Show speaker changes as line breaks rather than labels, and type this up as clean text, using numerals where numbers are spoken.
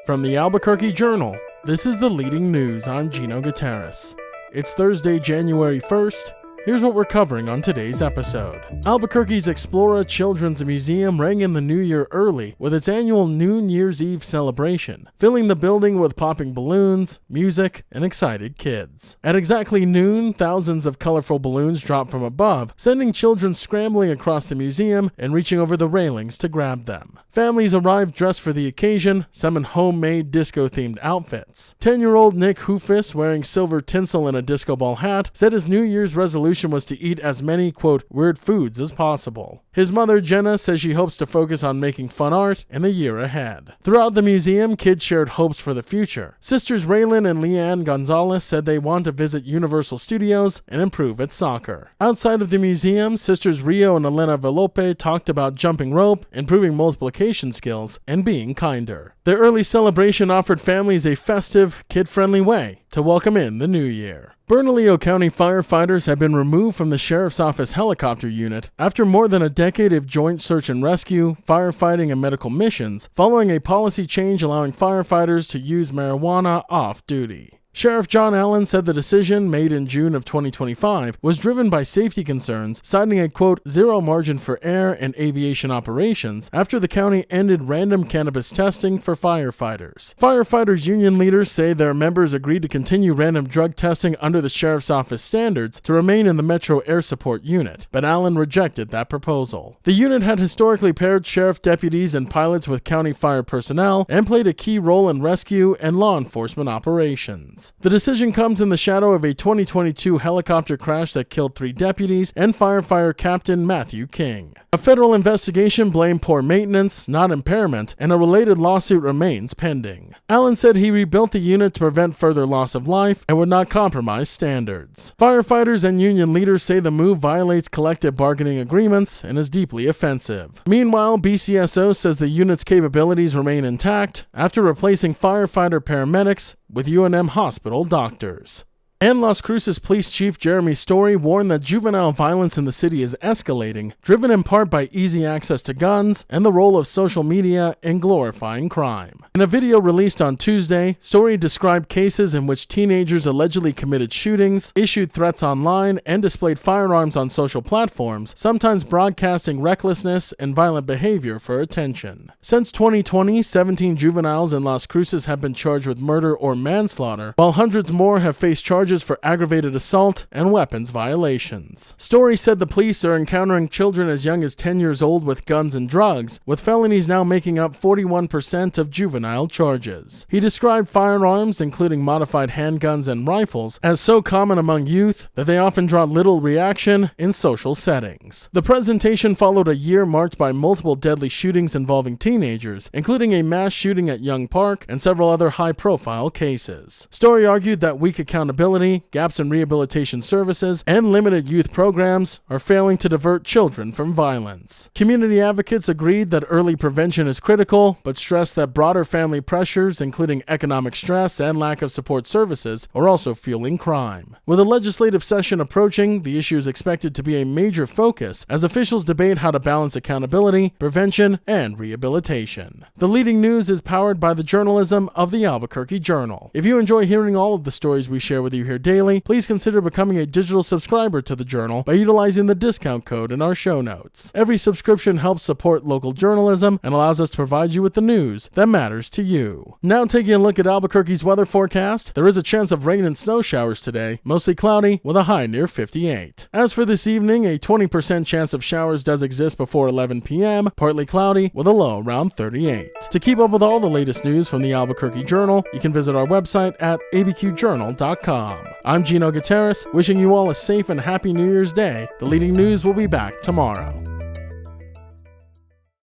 From the Albuquerque Journal, this is the leading news. I'm Gino Gutierrez. It's Thursday, January 1st. Here's what we're covering on today's episode. Albuquerque's Explora Children's Museum rang in the new year early with its annual New Year's Eve celebration, filling the building with popping balloons, music, and excited kids. At exactly noon, thousands of colorful balloons dropped from above, sending children scrambling across the museum and reaching over the railings to grab them. Families arrived dressed for the occasion, some in homemade disco-themed outfits. 10-year-old Nick Hoofus, wearing silver tinsel and a disco ball hat, said his New Year's resolution was to eat as many, quote, weird foods as possible. His mother, Jenna, says she hopes to focus on making fun art in the year ahead. Throughout the museum, kids shared hopes for the future. Sisters Raylan and Leanne Gonzalez said they want to visit Universal Studios and improve at soccer. Outside of the museum, sisters Rio and Elena Velope talked about jumping rope, improving multiplication skills, and being kinder. Their early celebration offered families a festive, kid-friendly way to welcome in the new year. Bernalillo County firefighters have been removed from the Sheriff's Office helicopter unit after more than a decade of joint search and rescue, firefighting, and medical missions, following a policy change allowing firefighters to use marijuana off-duty. Sheriff John Allen said the decision, made in June of 2025, was driven by safety concerns, citing a, quote, zero margin for air and aviation operations after the county ended random cannabis testing for firefighters. Firefighters union leaders say their members agreed to continue random drug testing under the Sheriff's Office standards to remain in the Metro Air Support Unit, but Allen rejected that proposal. The unit had historically paired sheriff deputies and pilots with county fire personnel and played a key role in rescue and law enforcement operations. The decision comes in the shadow of a 2022 helicopter crash that killed 3 deputies and firefighter Captain Matthew King. A federal investigation blamed poor maintenance, not impairment, and a related lawsuit remains pending. Allen said he rebuilt the unit to prevent further loss of life and would not compromise standards. Firefighters and union leaders say the move violates collective bargaining agreements and is deeply offensive. Meanwhile, BCSO says the unit's capabilities remain intact after replacing firefighter paramedics with UNM hospital doctors. And Las Cruces Police Chief Jeremy Story warned that juvenile violence in the city is escalating, driven in part by easy access to guns and the role of social media in glorifying crime. In a video released on Tuesday, Story described cases in which teenagers allegedly committed shootings, issued threats online, and displayed firearms on social platforms, sometimes broadcasting recklessness and violent behavior for attention. Since 2020, 17 juveniles in Las Cruces have been charged with murder or manslaughter, while hundreds more have faced charges for aggravated assault and weapons violations. Story said the police are encountering children as young as 10 years old with guns and drugs, with felonies now making up 41% of juvenile charges. He described firearms, including modified handguns and rifles, as so common among youth that they often draw little reaction in social settings. The presentation followed a year marked by multiple deadly shootings involving teenagers, including a mass shooting at Young Park and several other high-profile cases. Story argued that weak accountability, gaps in rehabilitation services, and limited youth programs are failing to divert children from violence. Community advocates agreed that early prevention is critical, but stressed that broader family pressures, including economic stress and lack of support services, are also fueling crime. With a legislative session approaching, the issue is expected to be a major focus as officials debate how to balance accountability, prevention, and rehabilitation. The leading news is powered by the journalism of the Albuquerque Journal. If you enjoy hearing all of the stories we share with you here daily, please consider becoming a digital subscriber to the Journal by utilizing the discount code in our show notes. Every subscription helps support local journalism and allows us to provide you with the news that matters to you. Now taking a look at Albuquerque's weather forecast, there is a chance of rain and snow showers today, mostly cloudy with a high near 58. As for this evening, a 20% chance of showers does exist before 11 p.m., partly cloudy with a low around 38. To keep up with all the latest news from the Albuquerque Journal, you can visit our website at abqjournal.com. I'm Gino Gutierrez, wishing you all a safe and happy New Year's Day. The leading news will be back tomorrow.